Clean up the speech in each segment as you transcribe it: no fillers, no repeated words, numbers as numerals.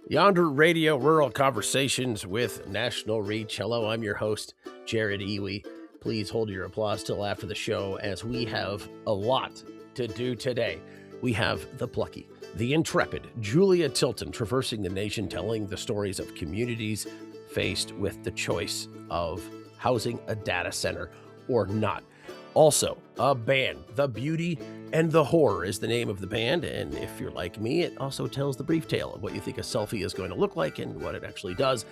Yonder Radio Rural Conversations with National Reach. Hello, I'm your host, Jared Iwi. Please hold your applause till after the show as we have a lot to do today. We have the plucky, the intrepid Julia Tilton traversing the nation, telling the stories of communities faced with the choice of housing a data center or not. Also, a band, The Beauty and the Horror is the name of the band, and if you're like me, it also tells the brief tale of what you think a selfie is going to look like and what it actually does.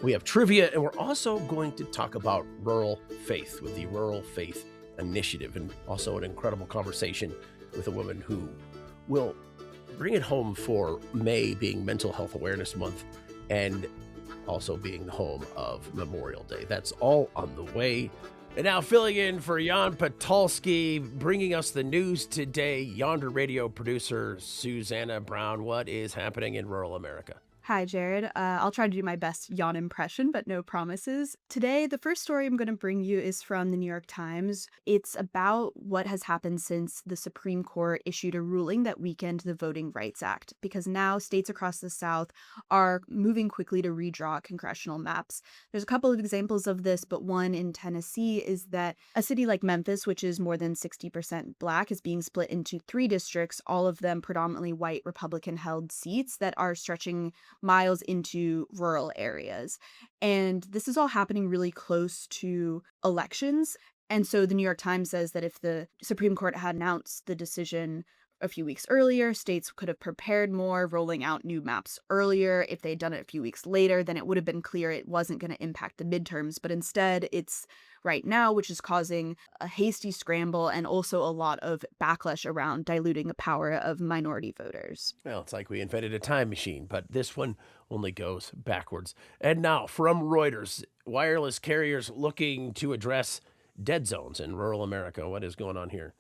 We have trivia, and we're also going to talk about rural faith with the Rural Faith Initiative, and also an incredible conversation with a woman who will bring it home for May being Mental Health Awareness Month and also being the home of Memorial Day. That's all on the way. And now filling in for Jan Patulski, bringing us the news today, Yonder Radio producer Susanna Brown. What is happening in rural America? Hi, Jared. I'll try to do my best Jan impression, but no promises. Today, the first story I'm going to bring you is from the New York Times. It's about what has happened since the Supreme Court issued a ruling that weakened the Voting Rights Act, because now states across the South are moving quickly to redraw congressional maps. There's a couple of examples of this, but one in Tennessee is that a city like Memphis, which is more than 60% Black, is being split into 3 districts, all of them predominantly white Republican-held seats that are stretching miles into rural areas. And this is all happening really close to elections. And so the New York Times says that if the Supreme Court had announced the decision a few weeks earlier, states could have prepared more, rolling out new maps earlier. If they'd done it a few weeks later, then it would have been clear it wasn't going to impact the midterms. But instead, it's right now, which is causing a hasty scramble and also a lot of backlash around diluting the power of minority voters. Well, it's like we invented a time machine, but this one only goes backwards. And now from Reuters, wireless carriers looking to address dead zones in rural America. What is going on here?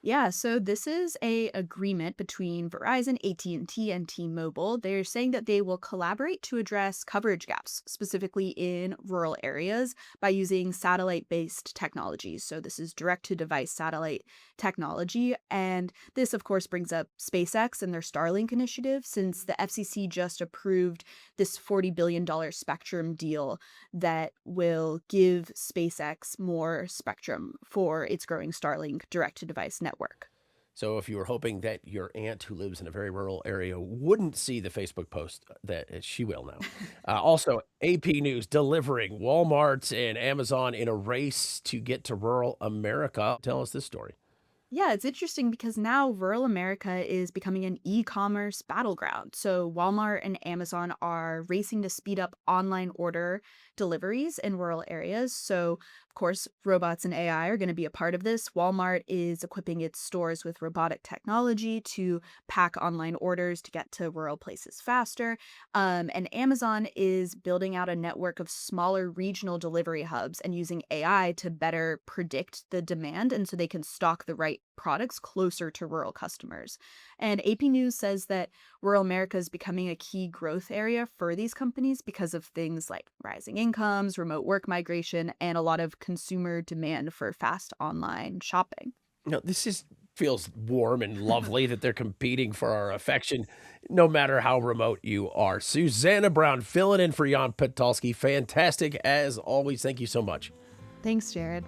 Yeah, so this is a agreement between Verizon, AT&T, and T-Mobile. They're saying that they will collaborate to address coverage gaps, specifically in rural areas, by using satellite-based technologies. So this is direct-to-device satellite technology. And this, of course, brings up SpaceX and their Starlink initiative, since the FCC just approved this $40 billion spectrum deal that will give SpaceX more spectrum for its growing Starlink direct-to-device network. So if you were hoping that your aunt who lives in a very rural area wouldn't see the Facebook post, that she will now. Also, AP News delivering Walmart and Amazon in a race to get to rural America. Tell us this story. Yeah, it's interesting because now rural America is becoming an e-commerce battleground. So Walmart and Amazon are racing to speed up online order deliveries in rural areas. So, of course, robots and AI are going to be a part of this. Walmart is equipping its stores with robotic technology to pack online orders to get to rural places faster. And Amazon is building out a network of smaller regional delivery hubs and using AI to better predict the demand, and so they can stock the right products closer to rural customers. And AP News says that rural America is becoming a key growth area for these companies because of things like rising incomes, remote work migration, and a lot of consumer demand for fast online shopping. This feels warm and lovely that they're competing for our affection, no matter how remote you are. Susanna Brown filling in for Jan Patulski. Fantastic as always. Thank you so much. Thanks, Jared.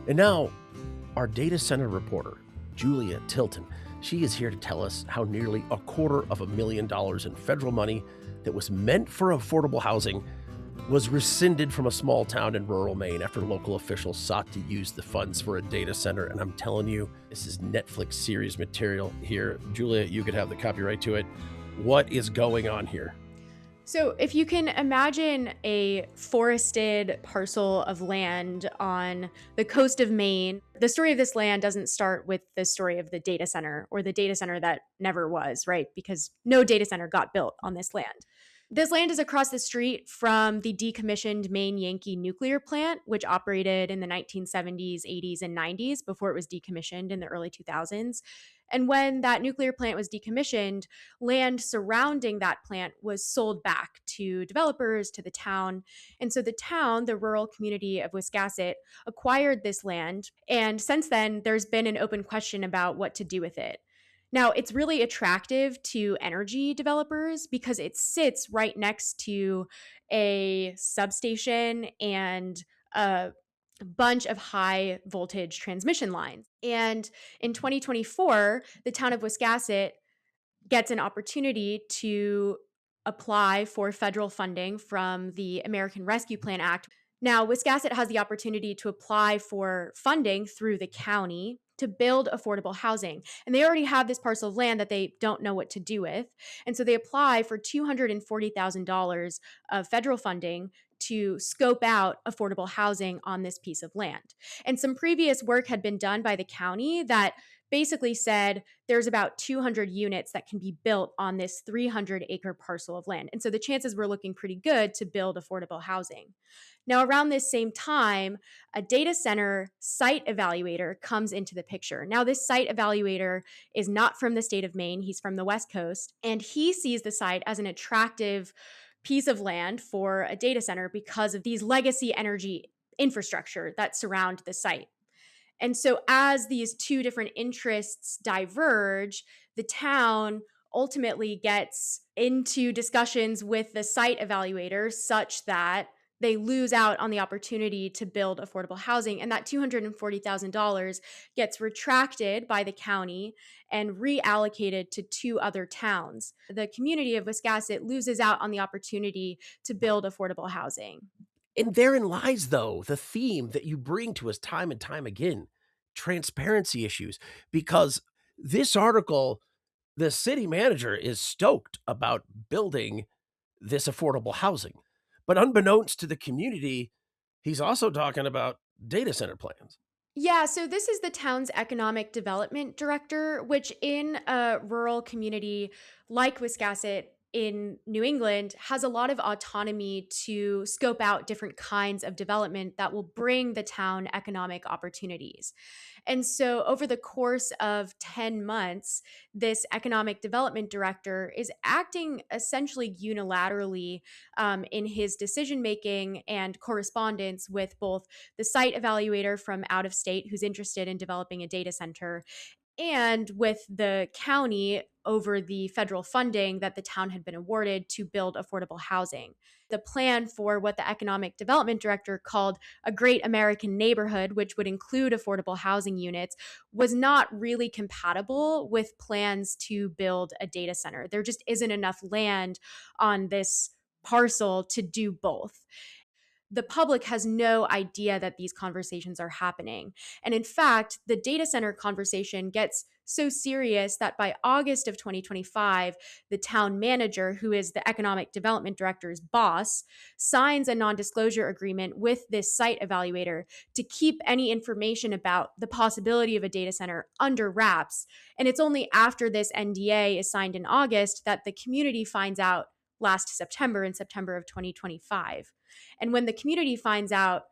And now, our data center reporter, Julia Tilton. She is here to tell us how nearly $250,000 in federal money that was meant for affordable housing was rescinded from a small town in rural Maine after local officials sought to use the funds for a data center. And I'm telling you, this is Netflix series material here. Julia, you could have the copyright to it. What is going on here? So if you can imagine a forested parcel of land on the coast of Maine, the story of this land doesn't start with the story of the data center or the data center that never was, right? Because no data center got built on this land. This land is across the street from the decommissioned Maine Yankee nuclear plant, which operated in the 1970s, 80s, and 90s before it was decommissioned in the early 2000s. And when that nuclear plant was decommissioned, land surrounding that plant was sold back to developers, to the town. And so the town, the rural community of Wiscasset, acquired this land. And since then, there's been an open question about what to do with it. Now, it's really attractive to energy developers because it sits right next to a substation and a bunch of high voltage transmission lines. And in 2024, the town of Wiscasset gets an opportunity to apply for federal funding from the American Rescue Plan Act. Now, Wiscasset has the opportunity to apply for funding through the county to build affordable housing. And they already have this parcel of land that they don't know what to do with. And so they apply for $240,000 of federal funding to scope out affordable housing on this piece of land. And some previous work had been done by the county that basically said there's about 200 units that can be built on this 300-acre parcel of land. And so the chances were looking pretty good to build affordable housing. Now, around this same time, a data center site evaluator comes into the picture. Now, this site evaluator is not from the state of Maine. He's from the West Coast, and he sees the site as an attractive piece of land for a data center because of these legacy energy infrastructure that surround the site. And so as these two different interests diverge, the town ultimately gets into discussions with the site evaluator such that they lose out on the opportunity to build affordable housing. And that $240,000 gets retracted by the county and reallocated to two other towns. The community of Wiscasset loses out on the opportunity to build affordable housing. And therein lies, though, the theme that you bring to us time and time again, transparency issues. Because this article, the city manager is stoked about building this affordable housing. But unbeknownst to the community, he's also talking about data center plans. Yeah, so this is the town's economic development director, which in a rural community like Wiscasset in New England has a lot of autonomy to scope out different kinds of development that will bring the town economic opportunities. And so over the course of 10 months, this economic development director is acting essentially unilaterally in his decision making and correspondence with both the site evaluator from out of state who's interested in developing a data center and with the county over the federal funding that the town had been awarded to build affordable housing. The plan for what the economic development director called a great American neighborhood, which would include affordable housing units, was not really compatible with plans to build a data center. There just isn't enough land on this parcel to do both. The public has no idea that these conversations are happening. And in fact, the data center conversation gets so serious that by August of 2025, the town manager, who is the economic development director's boss, signs a non-disclosure agreement with this site evaluator to keep any information about the possibility of a data center under wraps. And it's only after this NDA is signed in August that the community finds out last September, in September of 2025. And when the community finds out,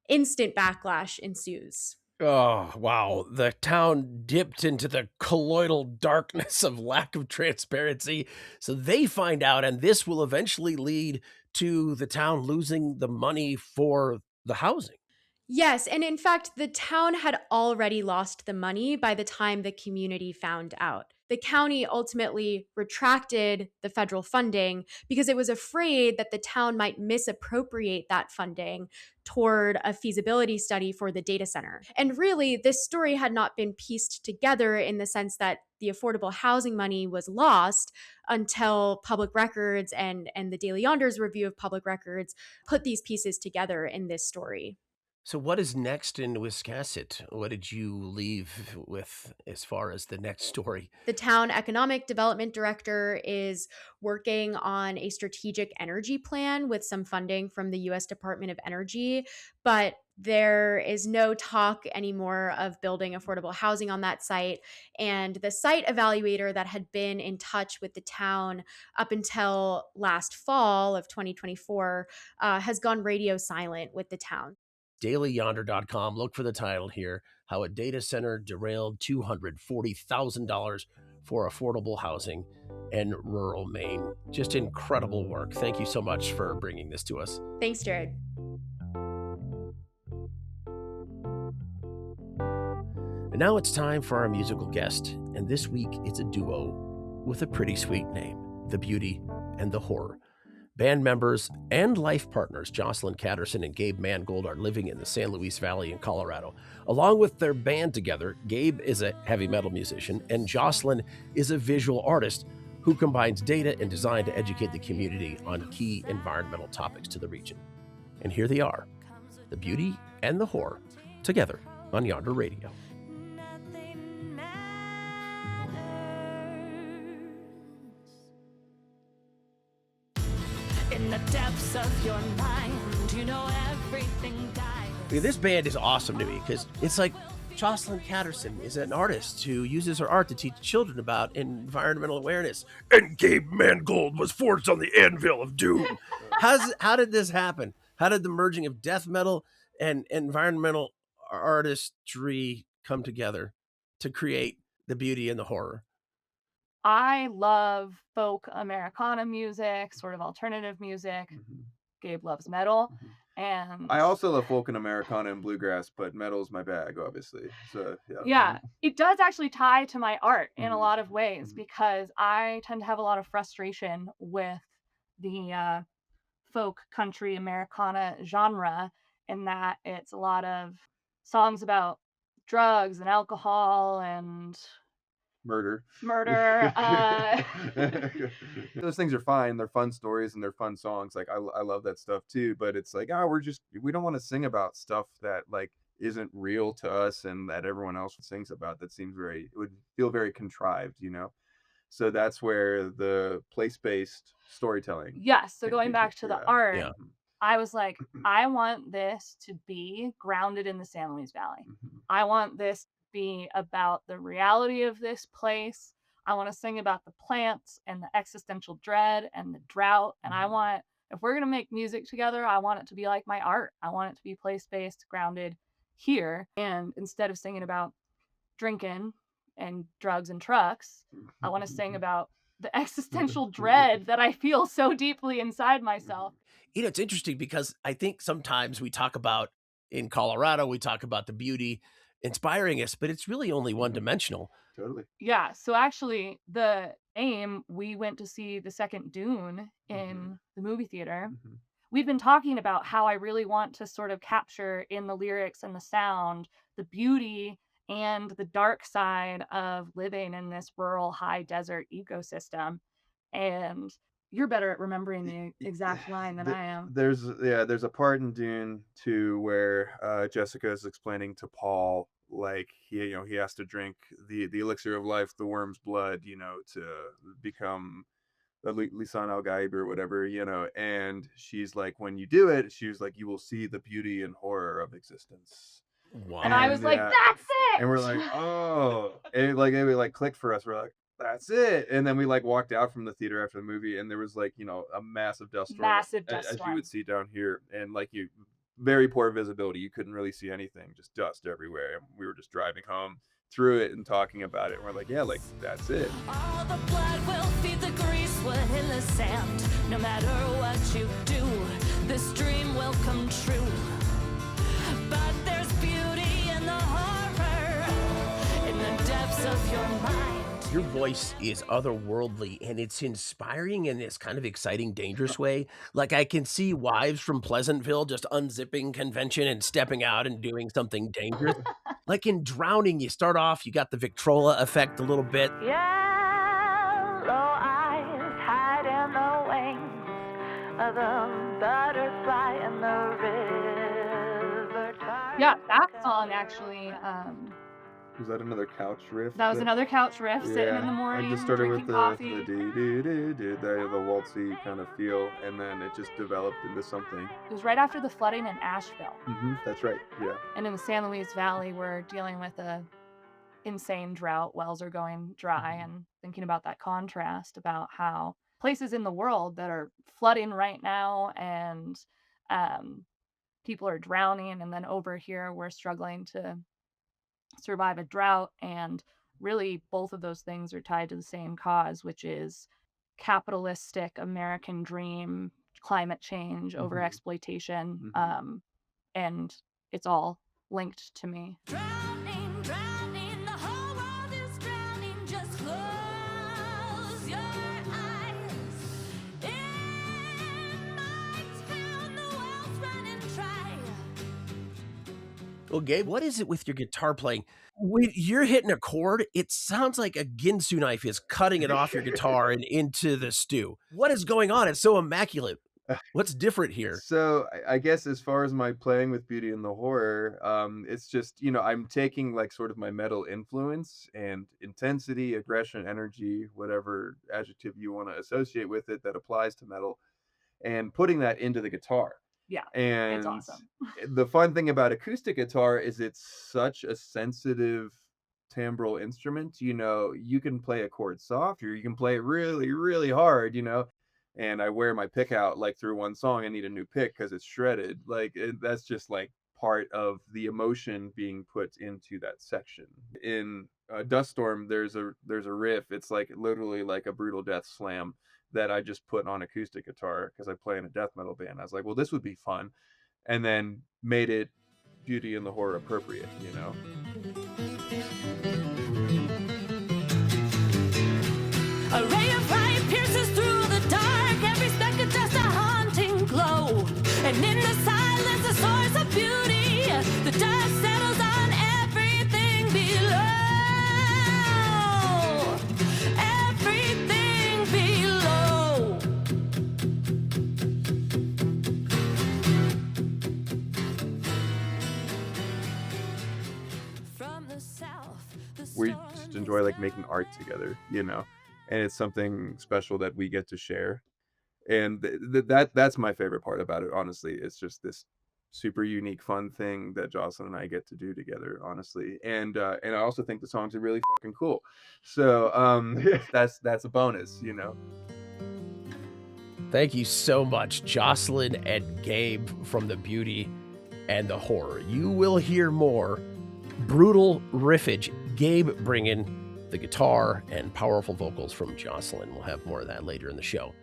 instant backlash ensues. Oh, wow. The town dipped into the colloidal darkness of lack of transparency. So they find out, and this will eventually lead to the town losing the money for the housing. Yes, and in fact, the town had already lost the money by the time the community found out. The county ultimately retracted the federal funding because it was afraid that the town might misappropriate that funding toward a feasibility study for the data center. And really, this story had not been pieced together in the sense that the affordable housing money was lost until public records and the Daily Yonder's review of public records put these pieces together in this story. So what is next in Wiscasset? What did you leave with as far as the next story? The town economic development director is working on a strategic energy plan with some funding from the U.S. Department of Energy, but there is no talk anymore of building affordable housing on that site. And the site evaluator that had been in touch with the town up until last fall of 2024 has gone radio silent with the town. DailyYonder.com. Look for the title here, How a Data Center Derailed $240,000 for Affordable Housing in Rural Maine. Just incredible work. Thank you so much for bringing this to us. Thanks, Jared. And now it's time for our musical guest. and this week it's a duo with a pretty sweet name, The Beauty and the Horror. Band members and life partners Jocelyn Catterson and Gabe Mangold are living in the San Luis Valley in Colorado. Along with their band together, Gabe is a heavy metal musician and Jocelyn is a visual artist who combines data and design to educate the community on key environmental topics to the region. And here they are, The Beauty and the Horror, together on Yonder Radio. In the depths of your mind, you know everything dies. This band is awesome to me because it's like Jocelyn Catterson is an artist who uses her art to teach children about environmental awareness. And Gabe Mangold was forged on the anvil of doom. How did this happen? How did the merging of death metal and environmental artistry come together to create The Beauty and the Horror? I love folk Americana music, sort of alternative music. Mm-hmm. Gabe loves metal. Mm-hmm. And I also love folk and Americana and bluegrass, but metal's my bag, obviously. So yeah, it does actually tie to my art in a Mhm. lot of ways Mhm. because I tend to have a lot of frustration with the folk country Americana genre in that it's a lot of songs about drugs and alcohol and murder. Those things are fine. They're fun stories and they're fun songs. Like I love that stuff too. But it's like, we don't want to sing about stuff that like isn't real to us and that everyone else sings about. That seems it would feel very contrived, you know. So that's where the place-based storytelling. Yes. So going back to the art, Yeah. I was like, I want this to be grounded in the San Luis Valley. Mhm. I want this to be about the reality of this place. I want to sing about the plants and the existential dread and the drought. And I want, if we're going to make music together, I want it to be like my art. I want it to be place-based, grounded here. And instead of singing about drinking and drugs and trucks, I want to sing about the existential dread that I feel so deeply inside myself. You know, it's interesting because I think sometimes we talk about in Colorado, we talk about the beauty inspiring us, but it's really only one dimensional. Totally. Yeah. So actually, the aim, we went to see the second Dune in the movie theater. Mhm. We've been talking about how I really want to sort of capture in the lyrics and the sound the beauty and the dark side of living in this rural high desert ecosystem. And you're better at remembering the exact line than I am. There's a part in Dune 2 where Jessica is explaining to Paul like he has to drink the elixir of life, the worm's blood, to become a Lisan Al Gaib or whatever, and she's like, when you do it, she was like, you will see the beauty and horror of existence. Wow. And I was like, that's it. And we're like, oh, and it clicked for us. We're like, that's it. And then we walked out from the theater after the movie, and there was a massive dust storm, as you would see down here, and very poor visibility. You couldn't really see anything, just dust everywhere. And we were just driving home through it and talking about it. And we're like, yeah, that's it. All the blood will feed the grease within the sand. No matter what you do, this dream will come true. But there's beauty in the horror, in the depths of your mind. Your voice is otherworldly, and it's inspiring in this kind of exciting, dangerous way. Like I can see wives from Pleasantville just unzipping convention and stepping out and doing something dangerous. Like in Drowning, you start off, you got the Victrola effect a little bit. Yellow eyes hide in the wings of the butterfly in the river. Yeah, that song actually, Was that another couch riff? that was another couch riff, sitting in the I morning, just started with drinking the coffee. the waltzy kind of feel, and then it just developed into something. It was right after the flooding in Asheville. That's right. Yeah. And in the San Luis Valley, we're dealing with a insane drought. Wells are going dry, and thinking about that contrast about how places in the world that are flooding right now and people are drowning, and then over here we're struggling to survive a drought. And really both of those things are tied to the same cause, which is capitalistic American dream, climate change, overexploitation, and it's all linked to me. Drowning, drowning, the whole world is drowning Well, Gabe, what is it with your guitar playing? When you're hitting a chord, it sounds like a Ginsu knife is cutting it off your guitar and into the stew. What is going on? It's so immaculate. What's different here? So I guess as far as my playing with Beauty and the Horror, it's just, I'm taking like sort of my metal influence and intensity, aggression, energy, whatever adjective you want to associate with it that applies to metal, and putting that into the guitar. Yeah, it's And awesome. the fun thing about acoustic guitar is it's such a sensitive timbral instrument. You can play a chord soft or you can play it really, really hard, and I wear my pick out like through one song. I need a new pick because it's shredded. That's just like part of the emotion being put into that section. In Dust Storm, there's a riff. It's like literally like a brutal death slam that I just put on acoustic guitar because I play in a death metal band. I was like, well, this would be fun, and then made it Beauty and the Horror appropriate. A ray of light pierces through the dark, every speck of dust a haunting glow. And in the silence, a source of beauty, the dust settles on everything below. Everything below. From the south, the We storm just enjoy like making art together, and it's something special that we get to share. And that's my favorite part about it, honestly. It's just this super unique, fun thing that Jocelyn and I get to do together, honestly. And I also think the songs are really fucking cool. So that's a bonus. Thank you so much, Jocelyn and Gabe from the Beauty and the Horror. You will hear more brutal riffage. Gabe bringing the guitar and powerful vocals from Jocelyn. We'll have more of that later in the show.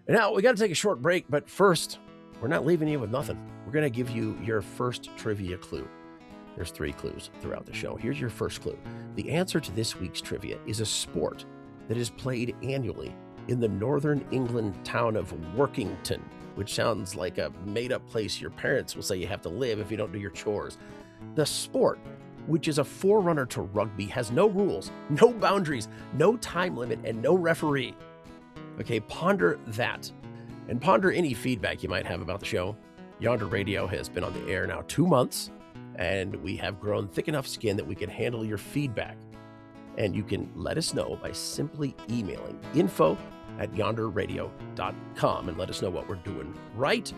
And now we got to take a short break, but first, we're not leaving you with nothing. We're going to give you your first trivia clue. There's 3 clues throughout the show. Here's your first clue. The answer to this week's trivia is a sport that is played annually in the northern England town of Workington, which sounds like a made-up place your parents will say you have to live if you don't do your chores. The sport, which is a forerunner to rugby, has no rules, no boundaries, no time limit, and no referee. Okay, ponder that. And ponder any feedback you might have about the show. Yonder Radio has been on the air now 2 months, and we have grown thick enough skin that we can handle your feedback. And you can let us know by simply emailing info@yonderradio.com and let us know what we're doing right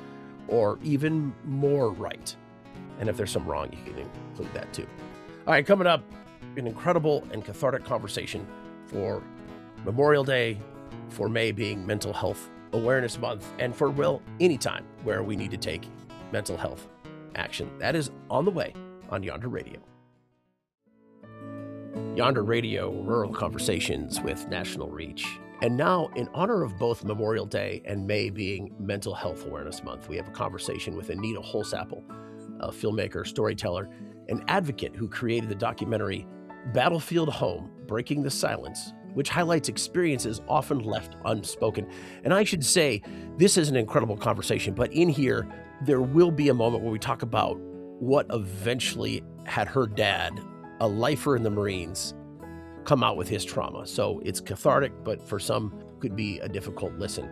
or even more right. And if there's some wrong, you can include that too. All right, coming up, an incredible and cathartic conversation for Memorial Day, for May being Mental Health Awareness Month, and for, well, any time where we need to take mental health action. That is on the way on Yonder Radio. Yonder Radio, rural conversations with national reach. And now, in honor of both Memorial Day and May being Mental Health Awareness Month, we have a conversation with Anita Holsapple, a filmmaker, storyteller, and advocate who created the documentary Battlefield Home, Breaking the Silence, which highlights experiences often left unspoken. And I should say, this is an incredible conversation, but in here, there will be a moment where we talk about what eventually had her dad, a lifer in the Marines, come out with his trauma. So it's cathartic, but for some could be a difficult listen.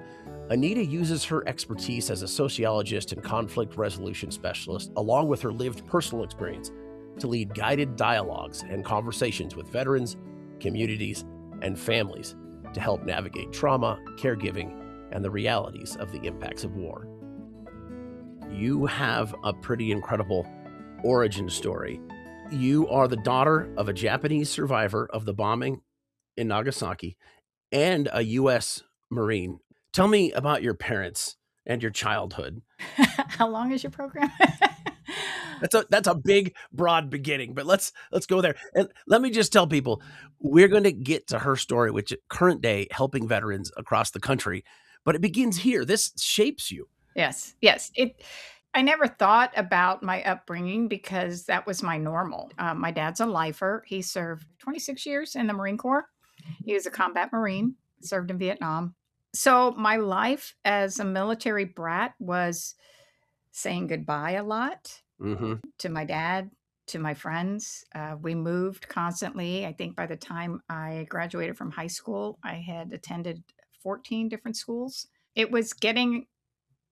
Anita uses her expertise as a sociologist and conflict resolution specialist, along with her lived personal experience, to lead guided dialogues and conversations with veterans, communities, and families to help navigate trauma, caregiving, and the realities of the impacts of war. You have a pretty incredible origin story. You are the daughter of a Japanese survivor of the bombing in Nagasaki and a U.S. Marine. Tell me about your parents and your childhood. How long is your program? That's a big, broad beginning, but let's go there. And let me just tell people, we're going to get to her story, which is current day helping veterans across the country, but it begins here. This shapes you. Yes. I never thought about my upbringing because that was my normal. My dad's a lifer. He served 26 years in the Marine Corps. He was a combat Marine, served in Vietnam. So my life as a military brat was saying goodbye a lot, Mm-hmm. to my dad, to my friends. We moved constantly. I think by the time I graduated from high school, I had attended 14 different schools. It was getting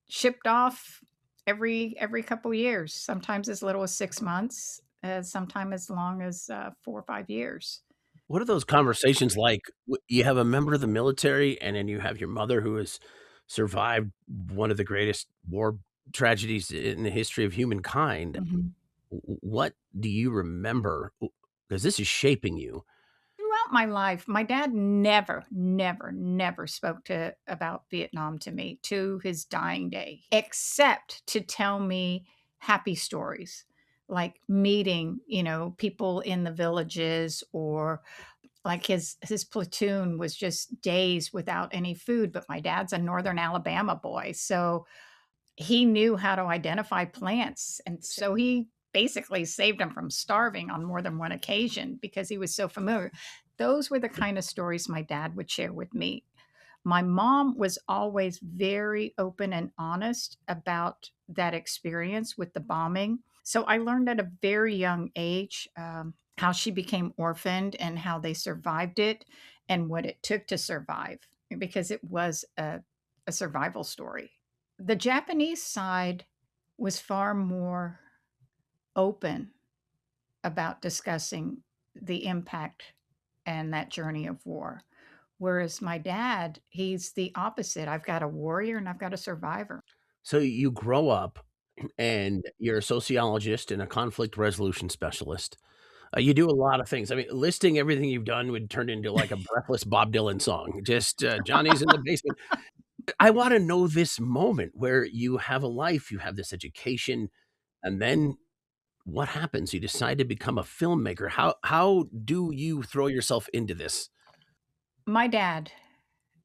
shipped off every couple years, sometimes as little as 6 months, sometimes as long as 4 or 5 years. What are those conversations like? You have a member of the military, and then you have your mother who has survived one of the greatest war tragedies in the history of humankind. Mhm. What do you remember? Because this is shaping you. Throughout my life, my dad never, never, never spoke to about Vietnam to me to his dying day, except to tell me happy stories, like meeting, people in the villages, or like his platoon was just days without any food. But my dad's a northern Alabama boy, so he knew how to identify plants. And so he basically saved them from starving on more than one occasion because he was so familiar. Those were the kind of stories my dad would share with me. My mom was always very open and honest about that experience with the bombing. So I learned at a very young age how she became orphaned and how they survived it and what it took to survive, because it was a survival story. The Japanese side was far more open about discussing the impact and that journey of war. Whereas my dad, he's the opposite. I've got a warrior and I've got a survivor. So you grow up and you're a sociologist and a conflict resolution specialist. You do a lot of things. I mean, listing everything you've done would turn into like a breathless Bob Dylan song. Just Johnny's in the basement. I want to know this moment where you have a life, you have this education, and then what happens? You decide to become a filmmaker. How do you throw yourself into this? My dad,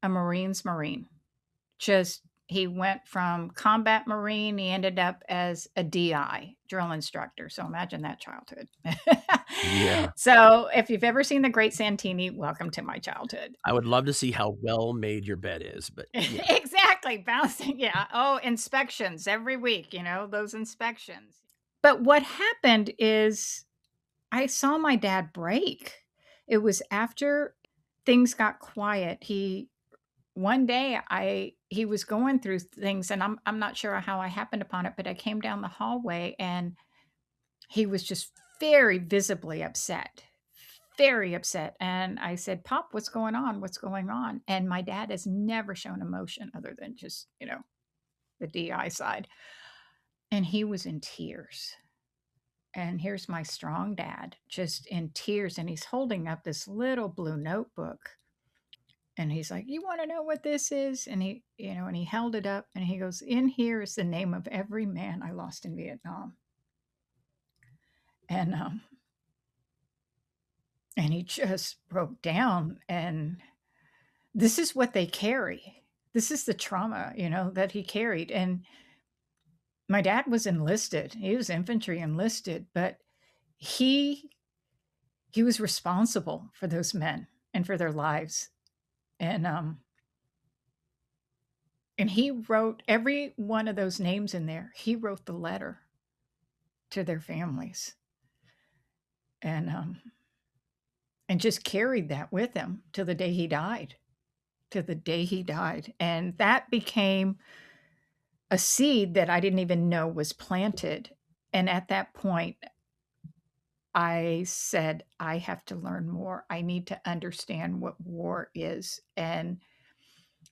a Marine's Marine, just he went from combat Marine, he ended up as a DI, drill instructor. So imagine that childhood. Yeah. So if you've ever seen The Great Santini, welcome to my childhood. I would love to see how well made your bed is, but yeah. Exactly. Bouncing. Yeah. Oh, inspections every week, those inspections. But what happened is I saw my dad break. It was after things got quiet. One day he was going through things, and I'm not sure how I happened upon it, but I came down the hallway and he was just very visibly upset. Very upset. And I said, "Pop, what's going on? What's going on?" And my dad has never shown emotion other than just, the DI side. And he was in tears. And here's my strong dad, just in tears. And he's holding up this little blue notebook. And he's like, "You want to know what this is?" And he held it up and he goes, "In here is the name of every man I lost in Vietnam." And he just broke down. And this is what they carry. This is the trauma, that he carried. And my dad was enlisted. He was infantry enlisted, but he was responsible for those men and for their lives. And he wrote every one of those names in there. He wrote the letter to their families. And just carried that with him to the day he died. And that became a seed that I didn't even know was planted. And at that point, I said, I have to learn more. I need to understand what war is. And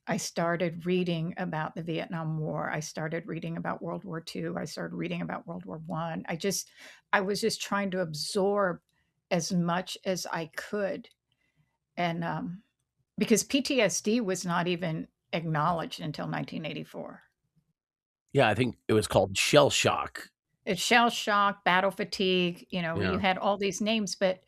I started reading about the Vietnam War. I started reading about World War II. I started reading about World War I. I was just trying to absorb as much as I could. And because PTSD was not even acknowledged until 1984. Yeah, I think it was called shell shock. It's shell shock, battle fatigue, you had all these names, but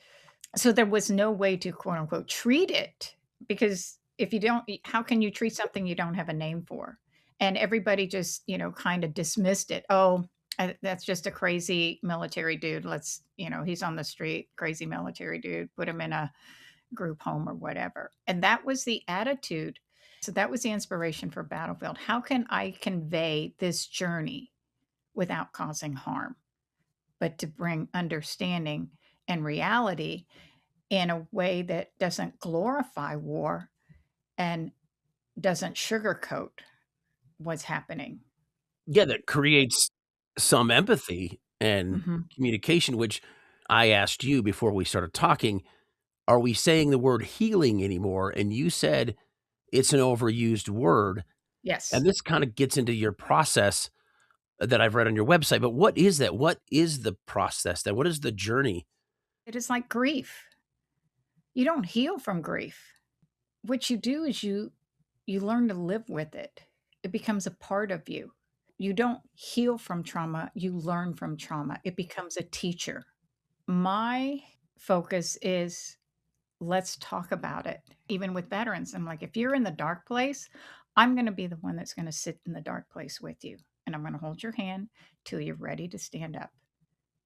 so there was no way to quote unquote treat it, because if you don't, how can you treat something you don't have a name for? And everybody just, kind of dismissed it. Oh, that's just a crazy military dude. Let's, he's on the street, crazy military dude, put him in a group home or whatever. And that was the attitude. So that was the inspiration for Battlefield. How can I convey this journey without causing harm? but to bring understanding and reality in a way that doesn't glorify war and doesn't sugarcoat what's happening. Yeah, that creates some empathy and Mhm. communication, which I asked you before we started talking, are we saying the word healing anymore? And you said it's an overused word. Yes. And this kind of gets into your process that I've read on your website. But what is that? What is the process then? What is the journey? It is like grief. You don't heal from grief. What you do is you learn to live with it. It becomes a part of you. You don't heal from trauma, you learn from trauma. It becomes a teacher. My focus is let's talk about it. Even with veterans, I'm like, if you're in the dark place, I'm going to be the one that's going to sit in the dark place with you. And I'm going to hold your hand till you're ready to stand up.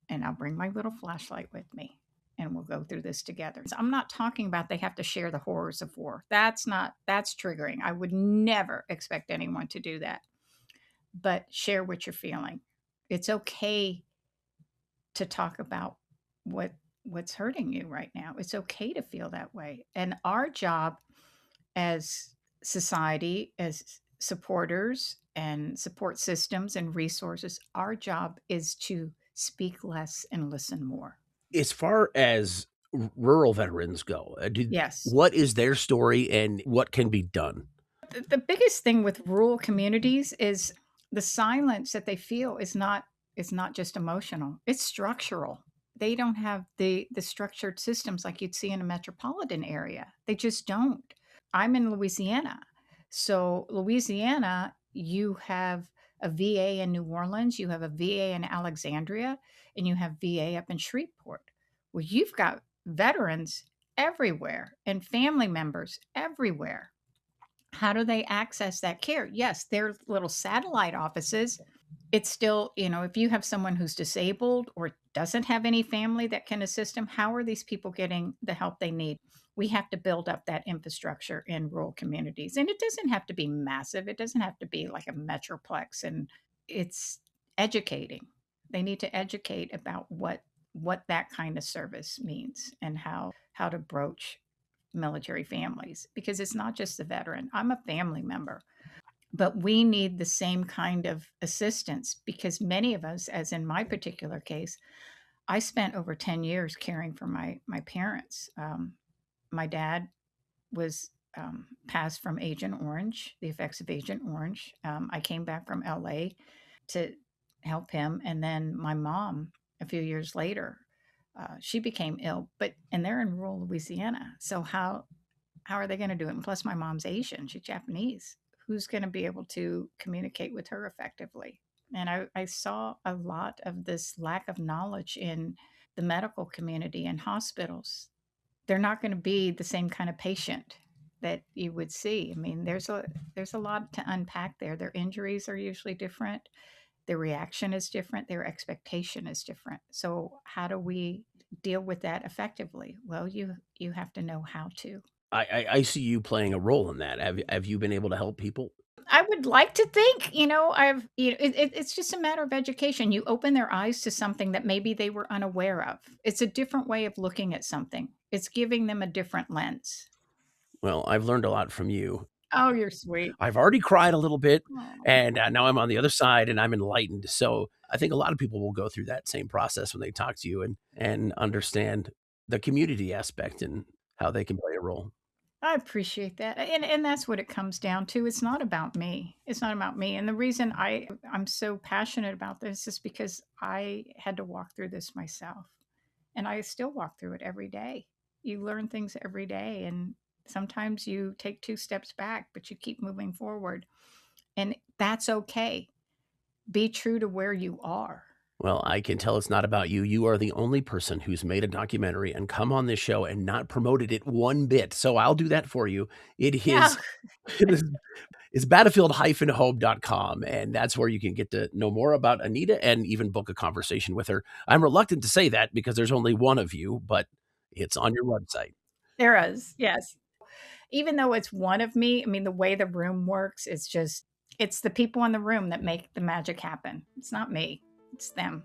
And I'll bring my little flashlight with me and we'll go through this together. So I'm not talking about they have to share the horrors of war. That's triggering. I would never expect anyone to do that. But share what you're feeling. It's okay to talk about what's hurting you right now. It's okay to feel that way. And our job as society, as supporters and support systems and resources, our job is to speak less and listen more. As far as rural veterans go, Yes. what is their story and what can be done? The biggest thing with rural communities is the silence that they feel is not just emotional. It's structural. They don't have the structured systems like you'd see in a metropolitan area. They just don't. I'm in Louisiana. So Louisiana, you have a VA in New Orleans, you have a VA in Alexandria, and you have VA up in Shreveport. Well, you've got veterans everywhere and family members everywhere. How do they access that care? Yes, they're little satellite offices. It's still, if you have someone who's disabled or doesn't have any family that can assist them, how are these people getting the help they need? We have to build up that infrastructure in rural communities. And it doesn't have to be massive. It doesn't have to be like a metroplex. And it's educating. They need to educate about what that kind of service means and how to broach military families, because it's not just the veteran. I'm a family member, but we need the same kind of assistance because many of us, as in my particular case, I spent over 10 years caring for my parents. My dad was passed from Agent Orange, the effects of Agent Orange. I came back from LA to help him. And then my mom, a few years later, she became ill, and they're in rural Louisiana. So how are they going to do it? And plus my mom's Asian, she's Japanese. Who's going to be able to communicate with her effectively? And I saw a lot of this lack of knowledge in the medical community and hospitals. They're not going to be the same kind of patient that you would see. I mean, there's a lot to unpack there. Their injuries are usually different. Their reaction is different. Their expectation is different. So how do we deal with that effectively? Well, you have to know how to. I see you playing a role in that. Have you been able to help people? I would like to think, it's just a matter of education. You open their eyes to something that maybe they were unaware of. It's a different way of looking at something. It's giving them a different lens. Well, I've learned a lot from you. Oh, you're sweet. I've already cried a little bit, Aw. and now I'm on the other side, and I'm enlightened. So I think a lot of people will go through that same process when they talk to you and understand the community aspect and how they can play a role. I appreciate that. And that's what it comes down to. It's not about me. It's not about me. And the reason I'm so passionate about this is because I had to walk through this myself. And I still walk through it every day. You learn things every day. And sometimes you take 2 steps back, but you keep moving forward. And that's okay. Be true to where you are. Well, I can tell it's not about you. You are the only person who's made a documentary and come on this show and not promoted it one bit. So I'll do that for you. It is, it's battlefield-home.com. And that's where you can get to know more about Anita and even book a conversation with her. I'm reluctant to say that because there's only one of you, but it's on your website. There is, yes. Even though it's one of me, I mean, the way the room works, it's the people in the room that make the magic happen. It's not me. It's them.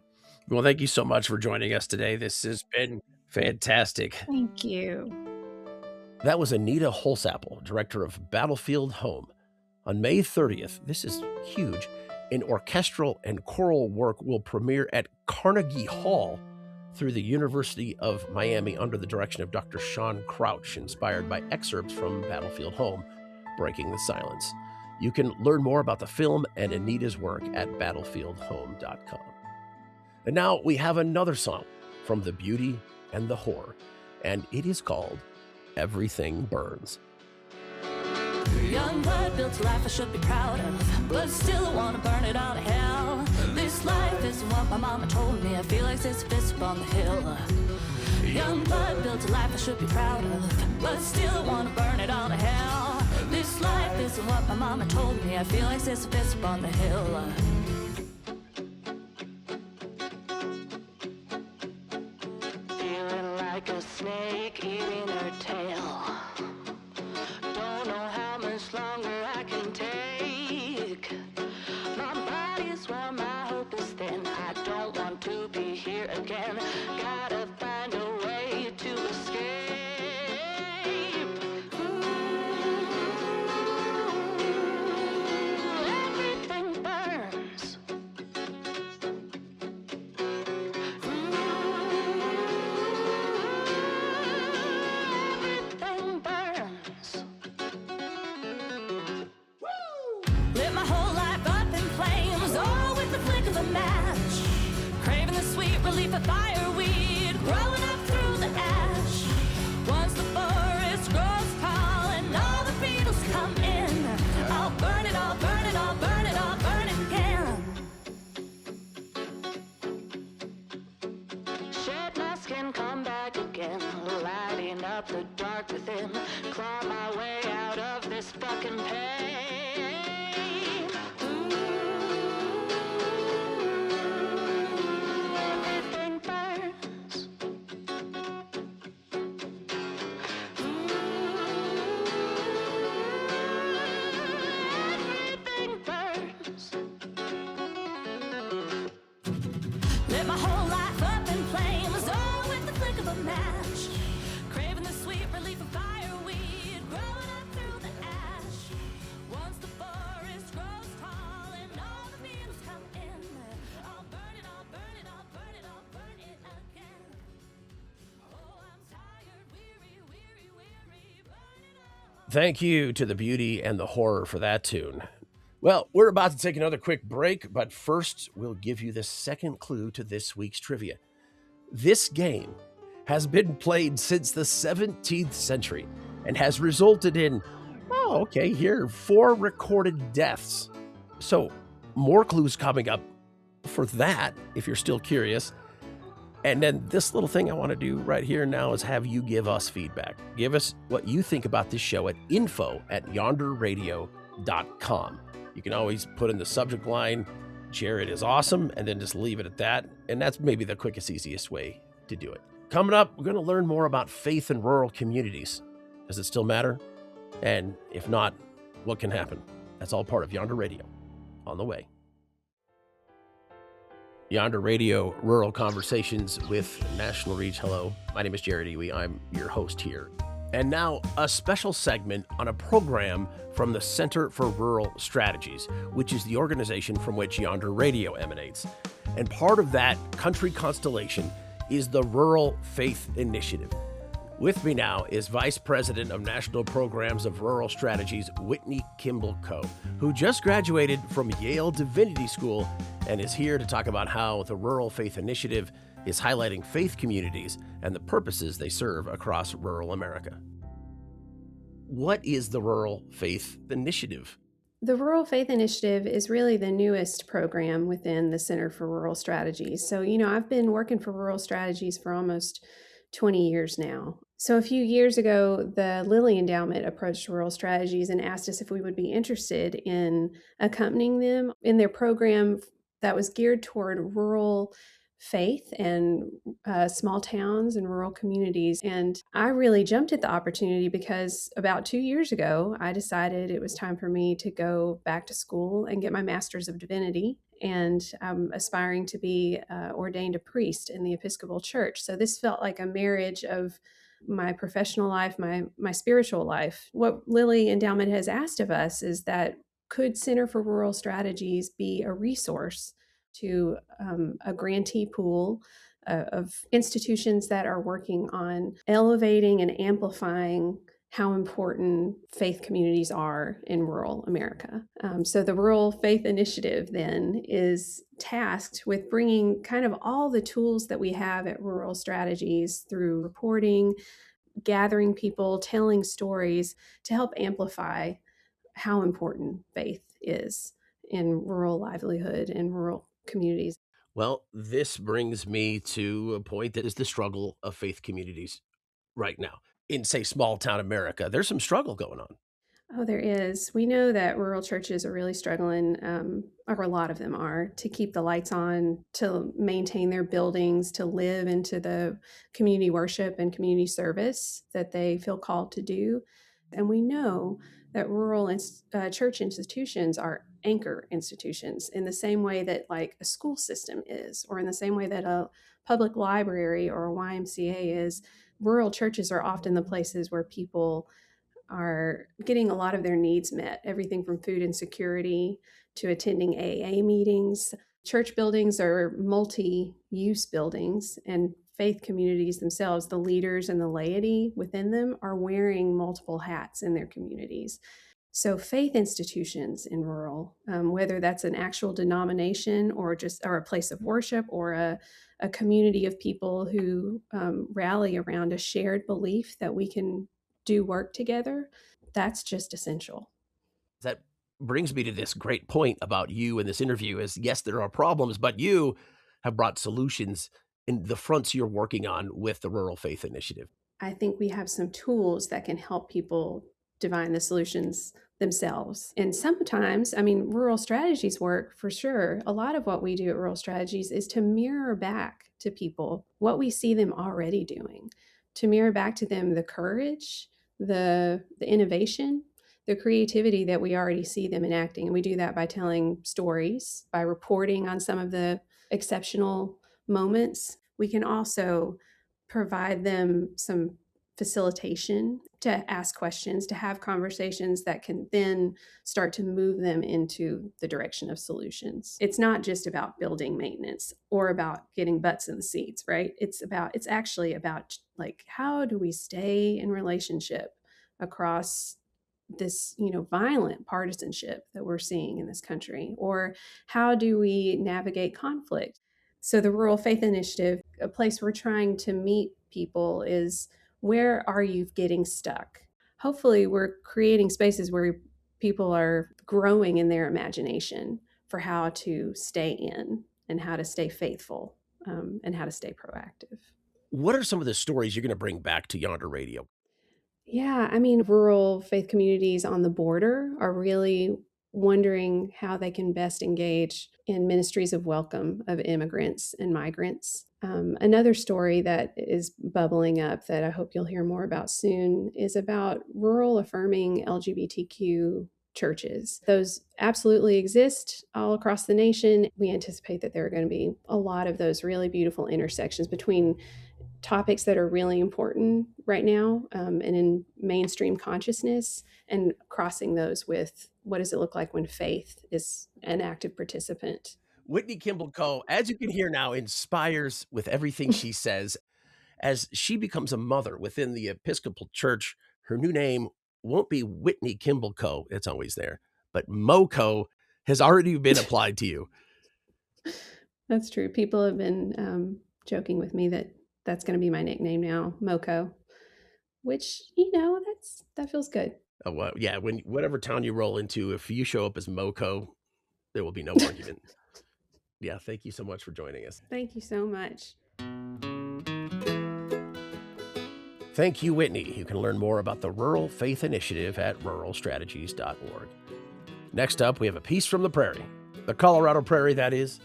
Well, thank you so much for joining us today. This has been fantastic. Thank you. That was Anita Holsapple, director of Battlefield Home. On May 30th, this is huge, an orchestral and choral work will premiere at Carnegie Hall through the University of Miami under the direction of Dr. Sean Crouch, inspired by excerpts from Battlefield Home, Breaking the Silence. You can learn more about the film and Anita's work at battlefieldhome.com. And now we have another song from The Beauty and the Horror, and it is called Everything Burns. Young blood built a life I should be proud of, but still I wanna burn it all to hell. This life isn't what my mama told me. I feel like Sisyphus up on the hill. Young blood built a life I should be proud of, but still I wanna burn it all to hell. This life isn't what my mama told me. I feel like Sisyphus up on the hill. Feeling like a snake eating her tail. Don't know how much longer I can take. My body is warm, my hope is thin. I don't want to be here again. Gotta find a way to escape. Everything burns. Everything burns. Lit my whole life up in flames, all with the flick of a match. Craving the sweet relief of fireweed, growing up through the ash. Once the forest grows tall and all the beetles come in, I'll burn it, I'll burn it, I'll burn it, I'll burn it again. Shed my skin, come back again, lighting up the dark within. Claw my way out of this fucking pain. Everything burns. Everything burns. Lit my whole life up in flames, all with the flick of a match. Craving the sweet relief of fireweed, growing up through the ash. Once the forest grows tall and all the beetles come in, I'll burn it, I'll burn it, I'll burn it, I'll burn it again. Oh, I'm tired, weary, weary, weary, burn it all. Thank you to The Beauty and the Horror for that tune. Well, we're about to take another quick break, but first we'll give you the second clue to this week's trivia. This game has been played since the 17th century and has resulted in, 4 recorded deaths. So more clues coming up for that, if you're still curious. And then this little thing I want to do right here now is have you give us feedback. Give us what you think about this show at info@yonderradio.com. You can always put in the subject line, Jared is awesome, and then just leave it at that. And that's maybe the quickest, easiest way to do it. Coming up, we're going to learn more about faith in rural communities. Does it still matter? And if not, what can happen? That's all part of Yonder Radio. On the way. Yonder Radio, Rural Conversations with National Reach. Hello, my name is Jared Iwi. I'm your host here. And now a special segment on a program from the Center for Rural Strategies, which is the organization from which Yonder Radio emanates. And part of that country constellation is the Rural Faith Initiative. With me now is Vice President of National Programs of Rural Strategies, Whitney Kimball Coe, who just graduated from Yale Divinity School and is here to talk about how the Rural Faith Initiative is highlighting faith communities and the purposes they serve across rural America. What is the Rural Faith Initiative? The Rural Faith Initiative is really the newest program within the Center for Rural Strategies. So, I've been working for Rural Strategies for almost 20 years now. So a few years ago, the Lilly Endowment approached Rural Strategies and asked us if we would be interested in accompanying them in their program that was geared toward rural faith and small towns and rural communities. And I really jumped at the opportunity because about 2 years ago, I decided it was time for me to go back to school and get my Master's of Divinity. And I'm aspiring to be ordained a priest in the Episcopal Church. So this felt like a marriage of my professional life, my spiritual life. What Lilly Endowment has asked of us is that could Center for Rural Strategies be a resource to a grantee pool of institutions that are working on elevating and amplifying how important faith communities are in rural America. So the Rural Faith Initiative then is tasked with bringing kind of all the tools that we have at Rural Strategies through reporting, gathering people, telling stories to help amplify how important faith is in rural livelihood and rural communities. Well, this brings me to a point that is the struggle of faith communities right now. In, say, small town America, there's some struggle going on. Oh, there is. We know that rural churches are really struggling, or a lot of them are, to keep the lights on, to maintain their buildings, to live into the community worship and community service that they feel called to do. And we know that rural church institutions are anchor institutions in the same way that like a school system is, or in the same way that a public library or a YMCA is. Rural churches are often the places where people are getting a lot of their needs met, everything from food insecurity to attending AA meetings. Church buildings are multi-use buildings, and faith communities themselves, the leaders and the laity within them, are wearing multiple hats in their communities. So faith institutions in rural, whether that's an actual denomination or a place of worship or a community of people who rally around a shared belief that we can do work together, that's just essential. That brings me to this great point about you in this interview is, yes, there are problems, but you have brought solutions in the fronts you're working on with the Rural Faith Initiative. I think we have some tools that can help people divine the solutions themselves. And sometimes, Rural Strategies work for sure. A lot of what we do at Rural Strategies is to mirror back to people what we see them already doing, to mirror back to them the courage, the innovation, the creativity that we already see them enacting. And we do that by telling stories, by reporting on some of the exceptional moments. We can also provide them some facilitation to ask questions, to have conversations that can then start to move them into the direction of solutions. It's not just about building maintenance or about getting butts in the seats, right? It's actually about like, how do we stay in relationship across this, violent partisanship that we're seeing in this country? Or how do we navigate conflict? So the Rural Faith Initiative, a place we're trying to meet people is, where are you getting stuck? Hopefully we're creating spaces where people are growing in their imagination for how to stay in and how to stay faithful and how to stay proactive. What are some of the stories you're going to bring back to Yonder Radio? Yeah, rural faith communities on the border are really wondering how they can best engage in ministries of welcome of immigrants and migrants. Another story that is bubbling up that I hope you'll hear more about soon is about rural affirming LGBTQ churches. Those absolutely exist all across the nation. We anticipate that there are going to be a lot of those really beautiful intersections between topics that are really important right now and in mainstream consciousness, and crossing those with what does it look like when faith is an active participant. Whitney Kimball Coe, as you can hear now, inspires with everything she says. As she becomes a mother within the Episcopal Church, her new name won't be Whitney Kimball Coe. It's always there. But MoCo has already been applied to you. That's true. People have been joking with me that that's going to be my nickname now, MoCo, which, that feels good. Oh, well, yeah. Whatever town you roll into, if you show up as MoCo, there will be no argument. Yeah. Thank you so much for joining us. Thank you so much. Thank you, Whitney. You can learn more about the Rural Faith Initiative at ruralstrategies.org. Next up, we have a piece from the prairie, the Colorado prairie, that is,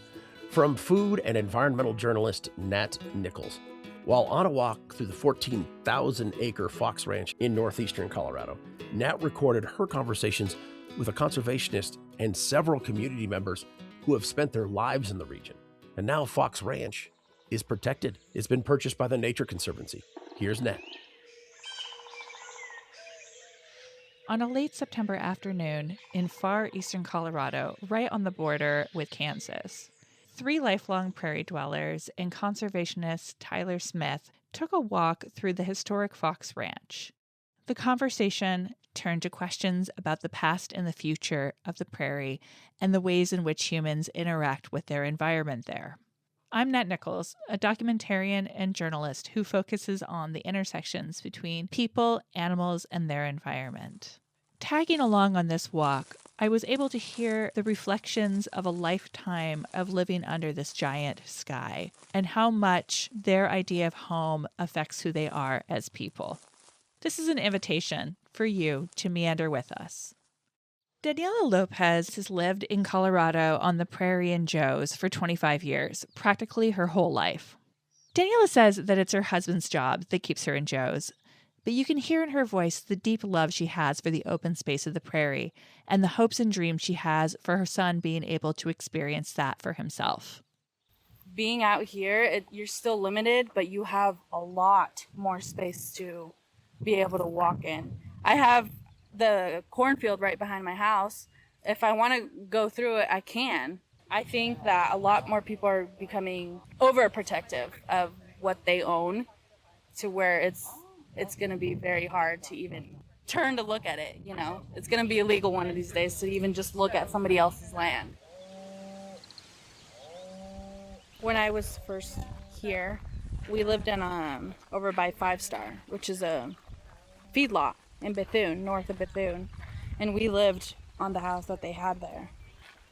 From food and environmental journalist Nat Nichols. While on a walk through the 14,000-acre Fox Ranch in northeastern Colorado, Nat recorded her conversations with a conservationist and several community members who have spent their lives in the region. And now Fox Ranch is protected. It's been purchased by the Nature Conservancy. Here's Nat. On a late September afternoon in far eastern Colorado, right on the border with Kansas, 3 lifelong prairie dwellers and conservationist Tyler Smith took a walk through the historic Fox Ranch. The conversation turned to questions about the past and the future of the prairie and the ways in which humans interact with their environment there. I'm Nat Nichols, a documentarian and journalist who focuses on the intersections between people, animals, and their environment. Tagging along on this walk, I was able to hear the reflections of a lifetime of living under this giant sky and how much their idea of home affects who they are as people. This is an invitation for you to meander with us. Daniela Lopez has lived in Colorado on the prairie in Joe's for 25 years, practically her whole life. Daniela says that it's her husband's job that keeps her in Joe's, but you can hear in her voice the deep love she has for the open space of the prairie and the hopes and dreams she has for her son being able to experience that for himself. Being out here, you're still limited, but you have a lot more space to be able to walk in. I have the cornfield right behind my house. If I want to go through it, I can. I think that a lot more people are becoming overprotective of what they own to where it's going to be very hard to even turn to look at it, you know. It's going to be illegal one of these days to even just look at somebody else's land. When I was first here, we lived in over by 5 Star, which is a feedlot in Bethune, north of Bethune, and we lived on the house that they had there.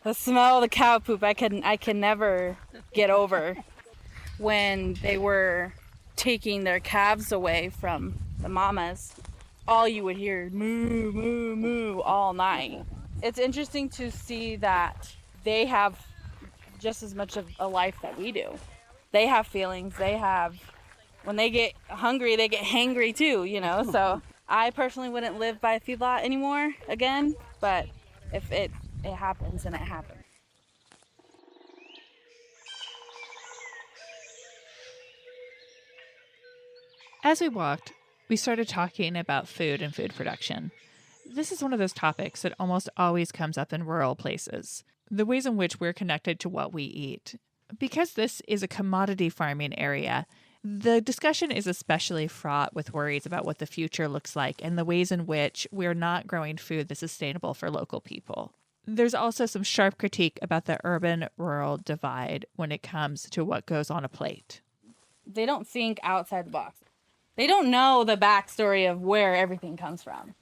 The smell of the cow poop I can never get over. When they were taking their calves away from the mamas, all you would hear moo, moo, moo all night. It's interesting to see that they have just as much of a life that we do. They have feelings, when they get hungry, they get hangry too, you know, so I personally wouldn't live by a feedlot anymore again, but if it happens, then it happens. As we walked, we started talking about food and food production. This is one of those topics that almost always comes up in rural places, the ways in which we're connected to what we eat. Because this is a commodity farming area, the discussion is especially fraught with worries about what the future looks like and the ways in which we're not growing food that's sustainable for local people. There's also some sharp critique about the urban-rural divide when it comes to what goes on a plate. They don't think outside the box. They don't know the backstory of where everything comes from.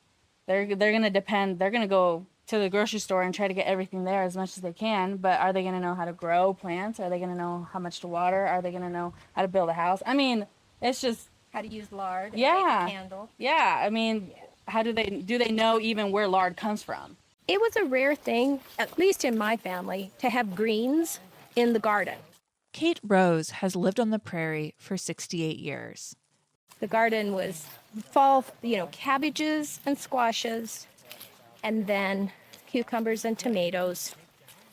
They're going to go to the grocery store and try to get everything there as much as they can, but are they going to know how to grow plants? Are they going to know how much to water? Are they going to know how to build a house? I mean, it's just how to use lard and make a candle. Yeah, I mean, how do they know even where lard comes from? It was a rare thing, at least in my family, to have greens in the garden. Kate Rose has lived on the prairie for 68 years. The garden was fall, cabbages and squashes, and then cucumbers and tomatoes,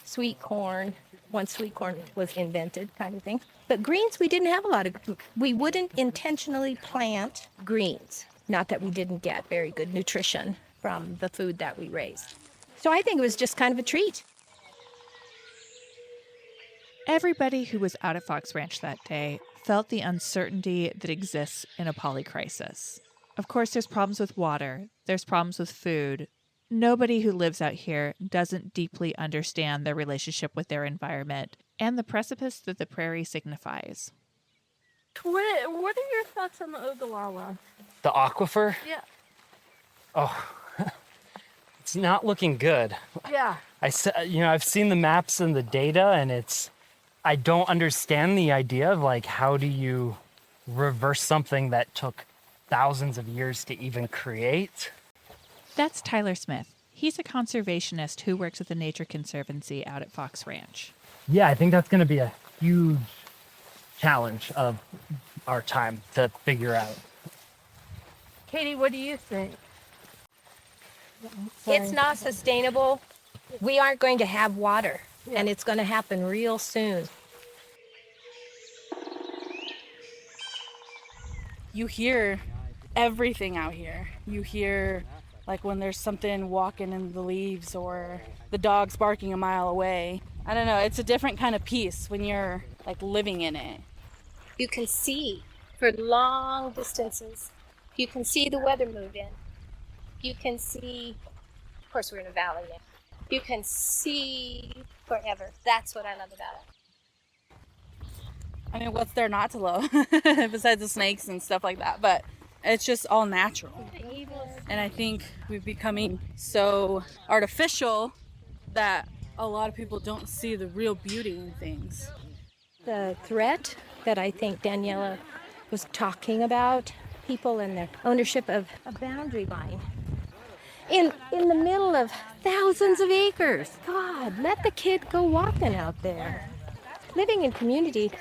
sweet corn, once sweet corn was invented kind of thing. But greens, we didn't have a lot of. We wouldn't intentionally plant greens. Not that we didn't get very good nutrition from the food that we raised. So I think it was just kind of a treat. Everybody who was out at Fox Ranch that day felt the uncertainty that exists in a polycrisis. Of course, there's problems with water, there's problems with food. Nobody who lives out here doesn't deeply understand their relationship with their environment and the precipice that the prairie signifies. What are your thoughts on the Ogallala? The aquifer? Yeah. Oh, it's not looking good. Yeah. I've seen the maps and the data, and I don't understand the idea of how do you reverse something that took thousands of years to even create? That's Tyler Smith. He's a conservationist who works at the Nature Conservancy out at Fox Ranch. yeah, I think that's going to be a huge challenge of our time to figure out. Katie, what do you think? It's not sustainable. We aren't going to have water, and it's going to happen real soon. You hear everything out here. You hear like when there's something walking in the leaves or the dogs barking a mile away. I don't know, it's a different kind of peace when you're like living in it. You can see for long distances. You can see the weather move in. You can see, of course we're in a valley now. You can see forever. That's what I love about it. I mean, what's there not to love besides the snakes and stuff like that? But it's just all natural. And I think we're becoming so artificial that a lot of people don't see the real beauty in things. The threat that I think Daniela was talking about, people and their ownership of a boundary line in the middle of thousands of acres. God, let the kid go walking out there. Living in community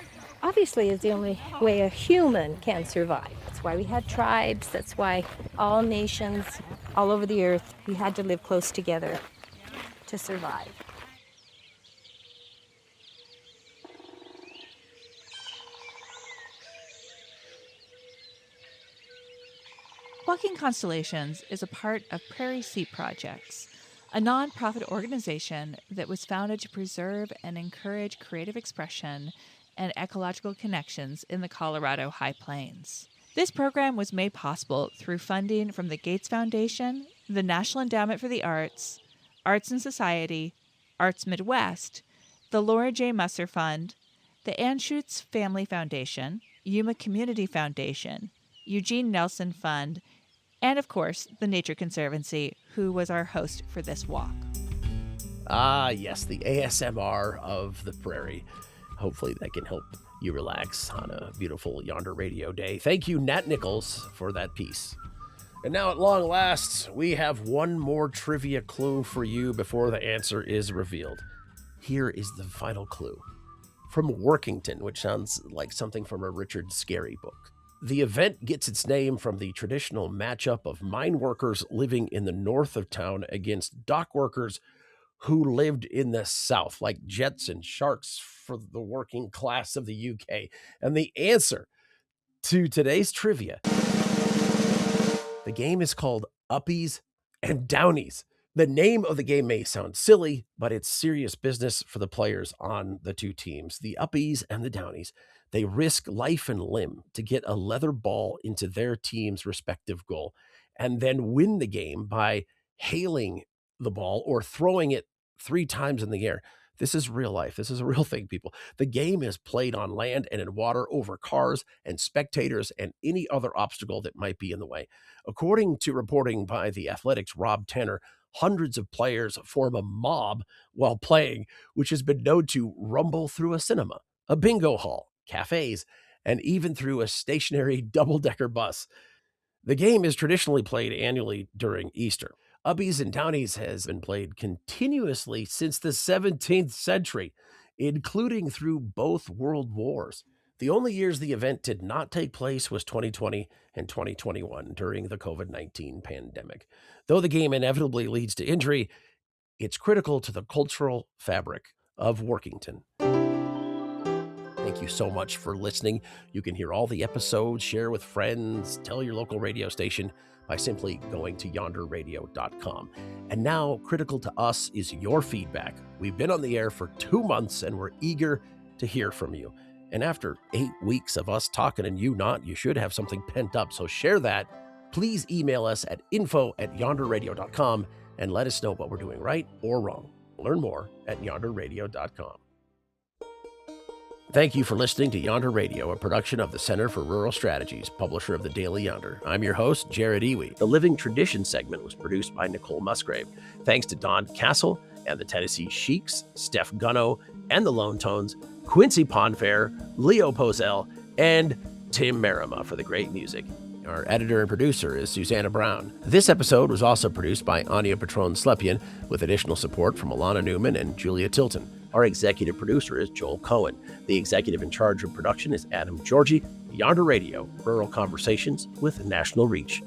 obviously is the only way a human can survive. That's why we had tribes. That's why all nations all over the earth, we had to live close together to survive. Walking Constellations is a part of Prairie Seat Projects, a nonprofit organization that was founded to preserve and encourage creative expression and ecological connections in the Colorado High Plains. This program was made possible through funding from the Gates Foundation, the National Endowment for the Arts, Arts and Society, Arts Midwest, the Laura J. Musser Fund, the Anschutz Family Foundation, Yuma Community Foundation, Eugene Nelson Fund, and of course, the Nature Conservancy, who was our host for this walk. Ah, yes, the ASMR of the prairie. Hopefully that can help you relax on a beautiful Yonder Radio day. Thank you, Nat Nichols, for that piece. And now at long last, we have one more trivia clue for you before the answer is revealed. Here is the final clue. From Workington, which sounds like something from a Richard Scarry book. The event gets its name from the traditional matchup of mine workers living in the north of town against dock workers who lived in the south, like Jets and Sharks for the working class of the UK. And the answer to today's trivia, the game is called Uppies and Downies. The name of the game may sound silly, but it's serious business for the players on the two teams. The Uppies and the Downies, they risk life and limb to get a leather ball into their team's respective goal and then win the game by hailing the ball or throwing it 3 times in the air. This is real life. This is a real thing, people. The game is played on land and in water over cars and spectators and any other obstacle that might be in the way. According to reporting by The Athletic's Rob Tanner, hundreds of players form a mob while playing, which has been known to rumble through a cinema, a bingo hall, cafes, and even through a stationary double-decker bus. The game is traditionally played annually during Easter. Uppies and Downies has been played continuously since the 17th century, including through both world wars. The only years the event did not take place was 2020 and 2021 during the COVID-19 pandemic. Though the game inevitably leads to injury, it's critical to the cultural fabric of Workington. Thank you so much for listening. You can hear all the episodes, share with friends, tell your local radio station by simply going to yonderradio.com. And now, critical to us is your feedback. We've been on the air for 2 months and we're eager to hear from you. And after 8 weeks of us talking and you not, you should have something pent up. So share that. Please email us at info@yonderradio.com and let us know what we're doing right or wrong. Learn more at yonderradio.com. Thank you for listening to Yonder Radio, a production of the Center for Rural Strategies, publisher of the Daily Yonder. I'm your host, Jared Ewey. The Living Tradition segment was produced by Nicole Musgrave. Thanks to Don Castle and the Tennessee Sheiks, Steph Gunno and the Lone Tones, Quincy Ponfair, Leo Posel, and Tim Merima for the great music. Our editor and producer is Susanna Brown. This episode was also produced by Anya Patron-Slepian with additional support from Alana Newman and Julia Tilton. Our executive producer is Joel Cohen. The executive in charge of production is Adam Georgie. Yonder Radio, Rural Conversations with National Reach.